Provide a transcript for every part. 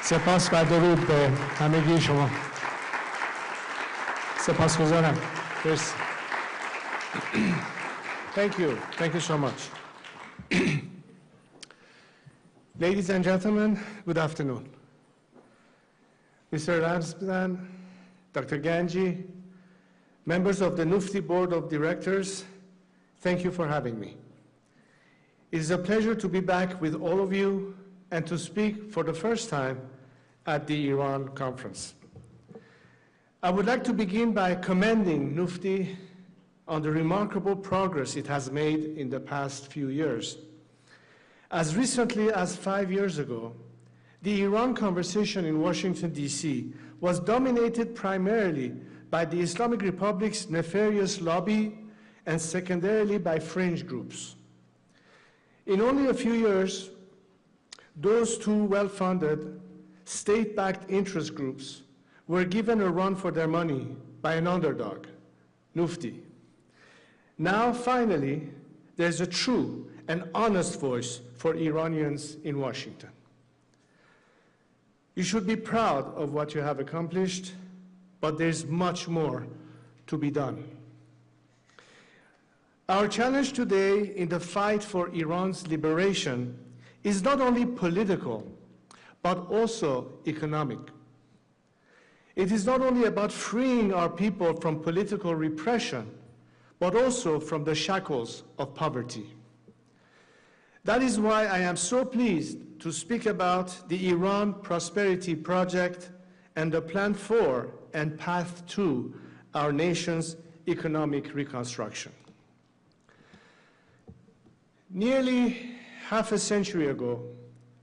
سپاس و درود به همگی شما. سپاسگزارم. مرسی. Thank you. Thank you so much. Ladies and gentlemen, good afternoon. Mr. Ramzan, Dr. Ganji, members of the Mufti Board of Directors, thank you for having me. It is a pleasure to be back with all of you and to speak for the first time at the Iran conference. I would like to begin by commending Mufti on the remarkable progress it has made in the past few years. As recently as 5 years ago, the Iran conversation in Washington, D.C. was dominated primarily by the Islamic Republic's nefarious lobby and secondarily by fringe groups. In only a few years, those two well-funded, state-backed interest groups were given a run for their money by an underdog, Mufti. Now, finally, there's a true and honest voice for Iranians in Washington. You should be proud of what you have accomplished, but there's much more to be done. Our challenge today in the fight for Iran's liberation is not only political, but also economic. It is not only about freeing our people from political repression, but also from the shackles of poverty. That is why I am so pleased to speak about the Iran Prosperity Project and the plan for and path to our nation's economic reconstruction. Nearly half a century ago,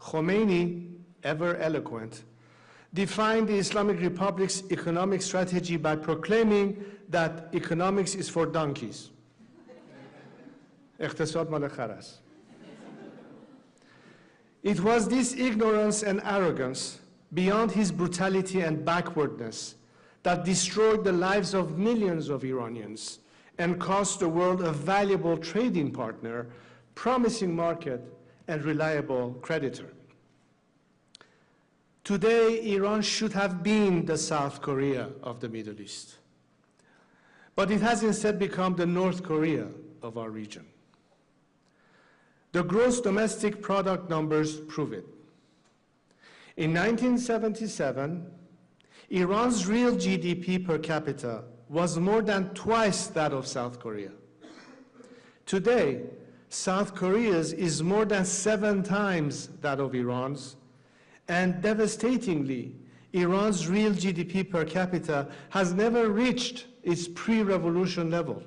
Khomeini, ever eloquent, defined the Islamic Republic's economic strategy by proclaiming that economics is for donkeys. اقتصاد مال خر است. It was this ignorance and arrogance, beyond his brutality and backwardness, that destroyed the lives of millions of Iranians and cost the world a valuable trading partner, promising market, and reliable creditor. Today, Iran should have been the South Korea of the Middle East, but it has instead become the North Korea of our region. The gross domestic product numbers prove it. In 1977, Iran's real GDP per capita was more than twice that of South Korea. Today, South Korea's is more than 7 times that of Iran's, and devastatingly, Iran's real GDP per capita has never reached its pre-revolution level.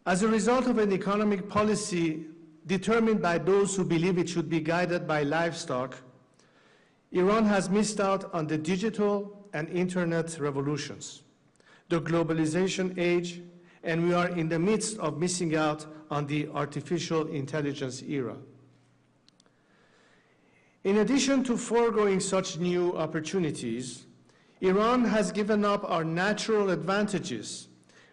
As a result of an economic policy determined by those who believe it should be guided by livestock, Iran has missed out on the digital and internet revolutions, the globalization age, and we are in the midst of missing out on the artificial intelligence era. In addition to foregoing such new opportunities, Iran has given up our natural advantages,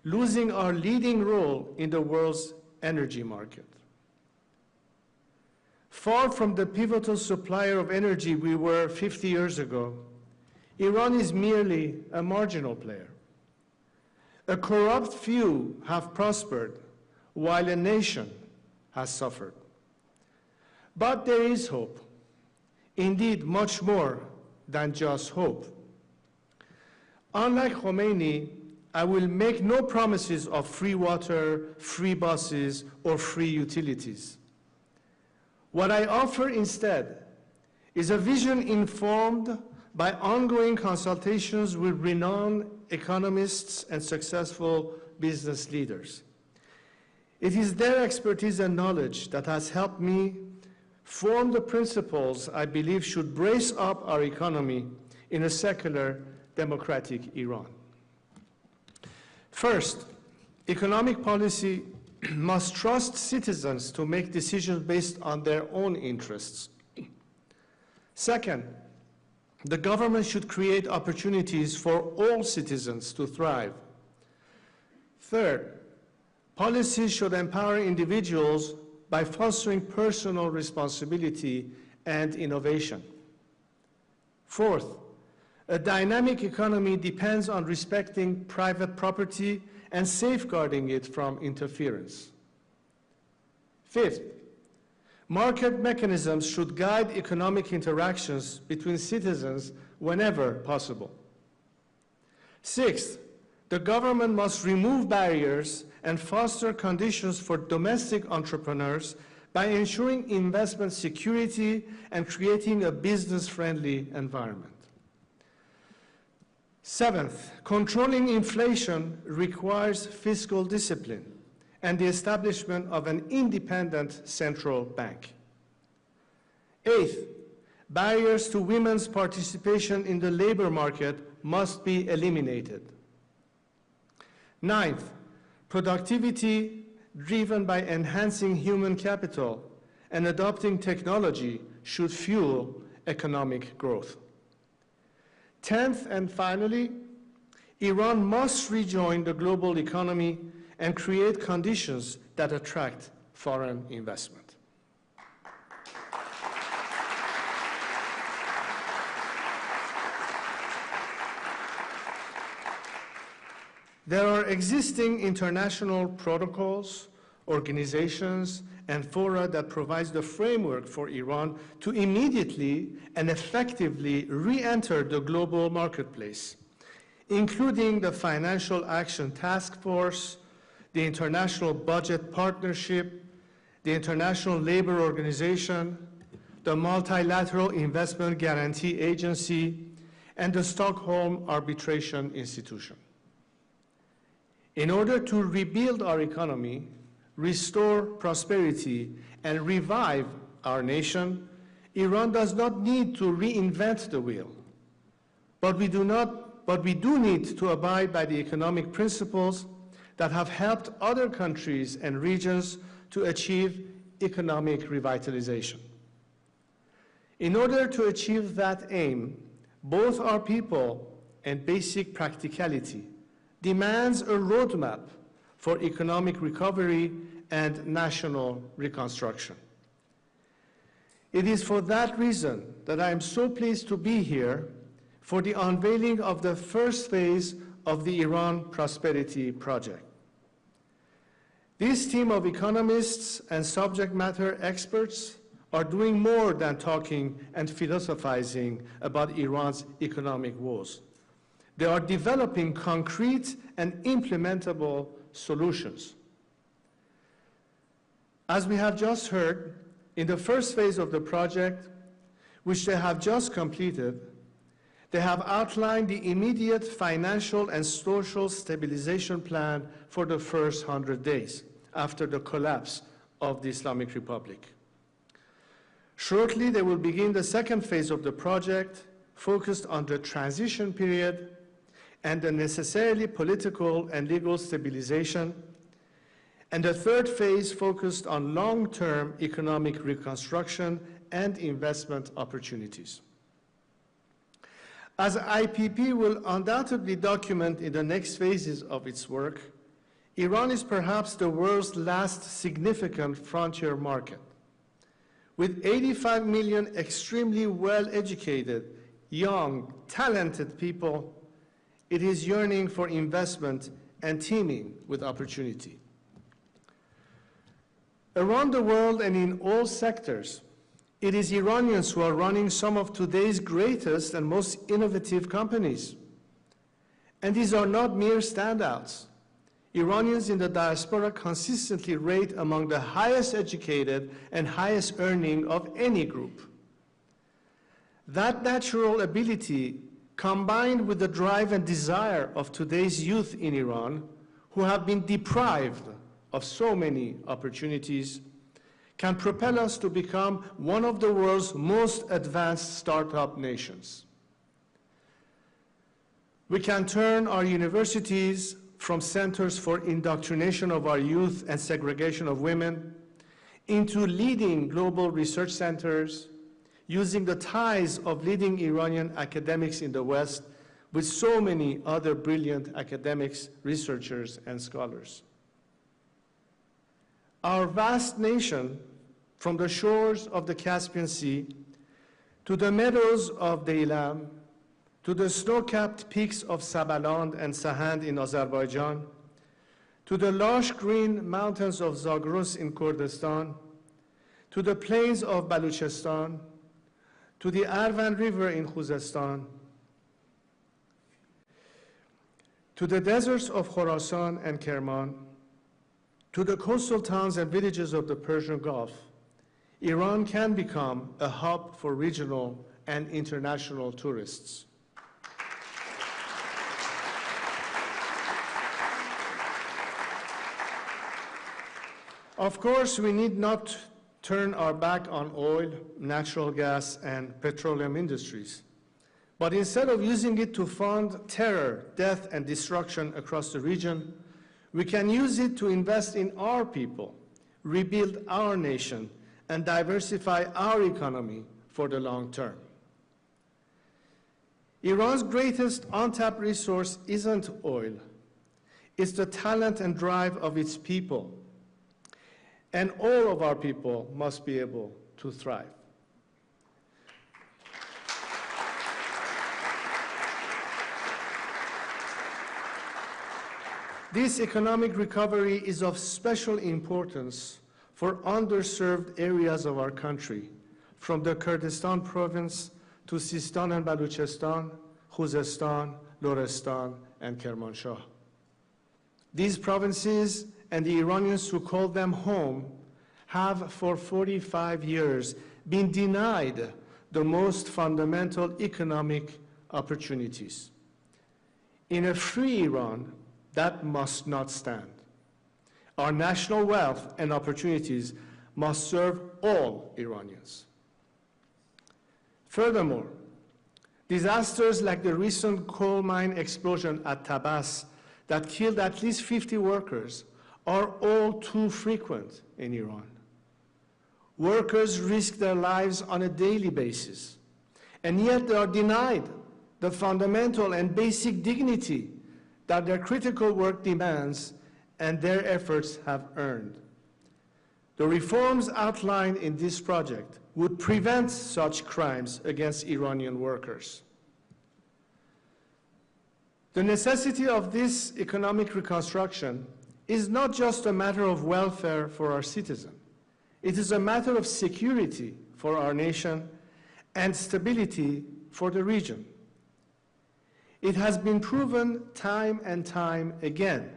losing our leading role in the world's energy market. Far from the pivotal supplier of energy we were 50 years ago, Iran is merely a marginal player. A corrupt few have prospered, while a nation has suffered. But there is hope. Indeed, much more than just hope. Unlike Khomeini, I will make no promises of free water, free buses, or free utilities. What I offer instead is a vision informed by ongoing consultations with renowned economists and successful business leaders. It is their expertise and knowledge that has helped me form the principles I believe should brace up our economy in a secular, democratic Iran. First, economic policy must trust citizens to make decisions based on their own interests. Second, the government should create opportunities for all citizens to thrive. Third, policies should empower individuals by fostering personal responsibility and innovation. Fourth, a dynamic economy depends on respecting private property and safeguarding it from interference. Fifth, market mechanisms should guide economic interactions between citizens whenever possible. Sixth, the government must remove barriers and foster conditions for domestic entrepreneurs by ensuring investment security and creating a business-friendly environment. Seventh, controlling inflation requires fiscal discipline and the establishment of an independent central bank. Eighth, barriers to women's participation in the labor market must be eliminated. Ninth, productivity driven by enhancing human capital and adopting technology should fuel economic growth. 10th and finally, Iran must rejoin the global economy and create conditions that attract foreign investment. There are existing international protocols, organizations, and fora that provides the framework for Iran to immediately and effectively re-enter the global marketplace, including the Financial Action Task Force, the International Budget Partnership, the International Labor Organization, the Multilateral Investment Guarantee Agency, and the Stockholm Arbitration Institution. In order to rebuild our economy, restore prosperity, and revive our nation, Iran does not need to reinvent the wheel. But we do need to abide by the economic principles that have helped other countries and regions to achieve economic revitalization. In order to achieve that aim, both our people and basic practicality demands a roadmap for economic recovery and national reconstruction. It is for that reason that I am so pleased to be here for the unveiling of the first phase of the Iran Prosperity Project. This team of economists and subject matter experts are doing more than talking and philosophizing about Iran's economic woes. They are developing concrete and implementable solutions. As we have just heard, in the first phase of the project, which they have just completed, they have outlined the immediate financial and social stabilization plan for the first 100 days after the collapse of the Islamic Republic. Shortly, they will begin the second phase of the project, focused on the transition period and the necessarily political and legal stabilization, and the third phase focused on long-term economic reconstruction and investment opportunities. As IPP will undoubtedly document in the next phases of its work, Iran is perhaps the world's last significant frontier market. With 85 million extremely well-educated, young, talented people, it is yearning for investment and teeming with opportunity. Around the world and in all sectors, it is Iranians who are running some of today's greatest and most innovative companies. And these are not mere standouts. Iranians in the diaspora consistently rate among the highest educated and highest earning of any group. That natural ability, combined with the drive and desire of today's youth in Iran, who have been deprived of so many opportunities, can propel us to become one of the world's most advanced startup nations. We can turn our universities from centers for indoctrination of our youth and segregation of women into leading global research centers, using the ties of leading Iranian academics in the West with so many other brilliant academics, researchers, and scholars. Our vast nation, from the shores of the Caspian Sea to the meadows of Deilam, to the snow-capped peaks of Sabaland and Sahand in Azerbaijan, to the lush green mountains of Zagros in Kurdistan, to the plains of Baluchistan, to the Arvan River in Khuzestan, to the deserts of Khorasan and Kerman, to the coastal towns and villages of the Persian Gulf, Iran can become a hub for regional and international tourists. Of course, we need not turn our back on oil, natural gas, and petroleum industries. But instead of using it to fund terror, death, and destruction across the region, we can use it to invest in our people, rebuild our nation, and diversify our economy for the long term. Iran's greatest untapped resource isn't oil. It's the talent and drive of its people. And all of our people must be able to thrive. This economic recovery is of special importance for underserved areas of our country, from the Kurdistan province to Sistan and Baluchistan, Khuzestan, Lorestan, and Kermanshah. These provinces and the Iranians who call them home have for 45 years been denied the most fundamental economic opportunities. In a free Iran, that must not stand. Our national wealth and opportunities must serve all Iranians. Furthermore, disasters like the recent coal mine explosion at Tabas that killed at least 50 workers are all too frequent in Iran. Workers risk their lives on a daily basis, and yet they are denied the fundamental and basic dignity that their critical work demands and their efforts have earned. The reforms outlined in this project would prevent such crimes against Iranian workers. The necessity of this economic reconstruction is not just a matter of welfare for our citizens. It is a matter of security for our nation and stability for the region. It has been proven time and time again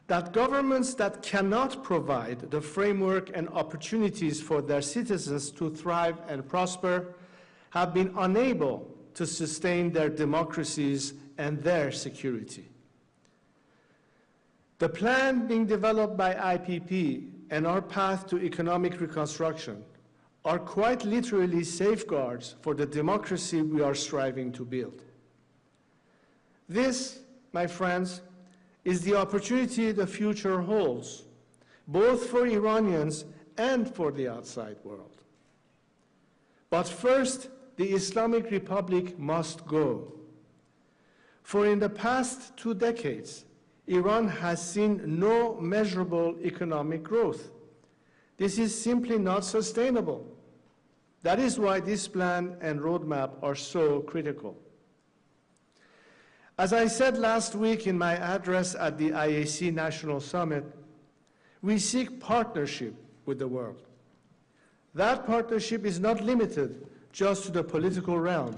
that governments that cannot provide the framework and opportunities for their citizens to thrive and prosper have been unable to sustain their democracies and their security. The plan being developed by IPP and our path to economic reconstruction are quite literally safeguards for the democracy we are striving to build. This, my friends, is the opportunity the future holds, both for Iranians and for the outside world. But first, the Islamic Republic must go. For in the past 2 decades, Iran has seen no measurable economic growth. This is simply not sustainable. That is why this plan and roadmap are so critical. As I said last week in my address at the IAC National Summit, we seek partnership with the world. That partnership is not limited just to the political realm.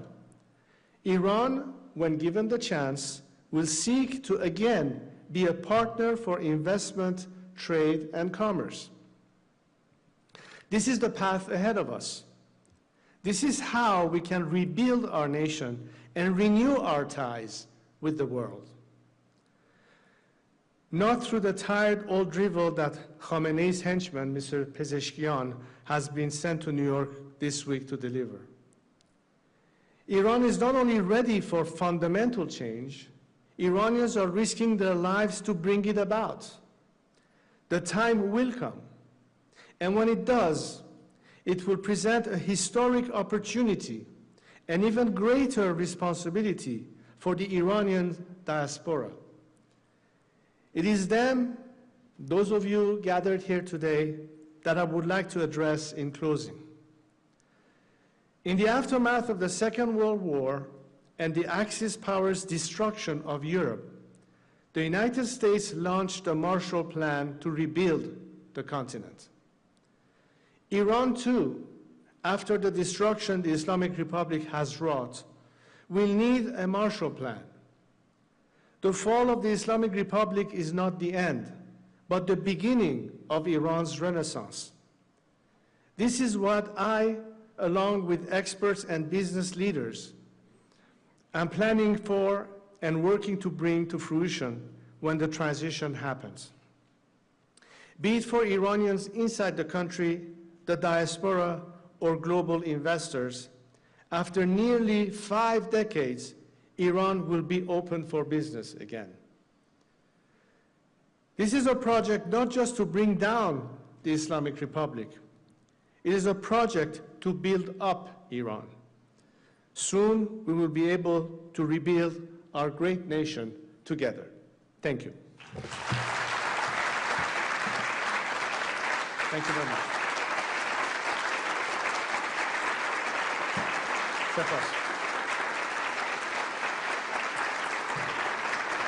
Iran, when given the chance, will seek to again be a partner for investment, trade, and commerce. This is the path ahead of us. This is how we can rebuild our nation and renew our ties with the world. Not through the tired old drivel that Khamenei's henchman, Mr. Pezeshkian, has been sent to New York this week to deliver. Iran is not only ready for fundamental change, Iranians are risking their lives to bring it about. The time will come, and when it does, it will present a historic opportunity and even greater responsibility for the Iranian diaspora. It is them, those of you gathered here today, that I would like to address in closing. In the aftermath of the Second World War and the Axis powers' destruction of Europe, the United States launched the Marshall Plan to rebuild the continent. Iran, too, after the destruction the Islamic Republic has wrought, will need a Marshall Plan. The fall of the Islamic Republic is not the end, but the beginning of Iran's renaissance. This is what I, along with experts and business leaders, am planning for and working to bring to fruition when the transition happens. Be it for Iranians inside the country, the diaspora, or global investors, after nearly 5 decades, Iran will be open for business again. This is a project not just to bring down the Islamic Republic. It is a project to build up Iran. Soon, we will be able to rebuild our great nation together. Thank you. Thank you very much. Step us.